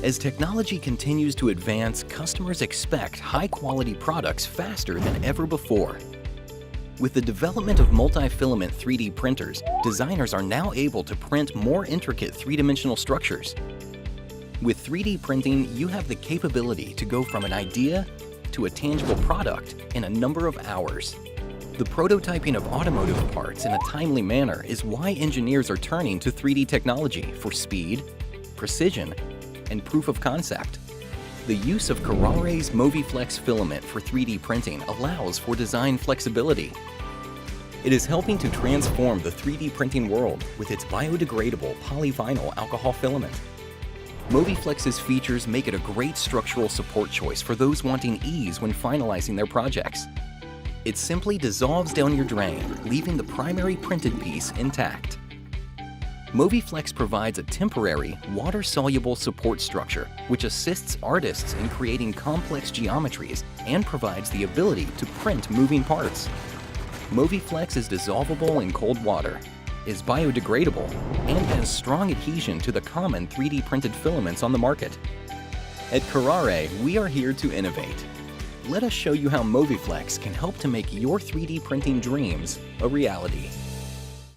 As technology continues to advance, customers expect high-quality products faster than ever before. With the development of multi-filament 3D printers, designers are now able to print more intricate three-dimensional structures. With 3D printing, you have the capability to go from an idea to a tangible product in a number of hours. The prototyping of automotive parts in a timely manner is why engineers are turning to 3D technology for speed, precision, and proof of concept. The use of Kuraray's Mowiflex filament for 3D printing allows for design flexibility. It is helping to transform the 3D printing world with its biodegradable polyvinyl alcohol filament. Mowiflex's features make it a great structural support choice for those wanting ease when finalizing their projects. It simply dissolves down your drain, leaving the primary printed piece intact. Mowiflex provides a temporary, water-soluble support structure which assists artists in creating complex geometries and provides the ability to print moving parts. Mowiflex is dissolvable in cold water, is biodegradable, and has strong adhesion to the common 3D printed filaments on the market. At Kuraray, we are here to innovate. Let us show you how Mowiflex can help to make your 3D printing dreams a reality.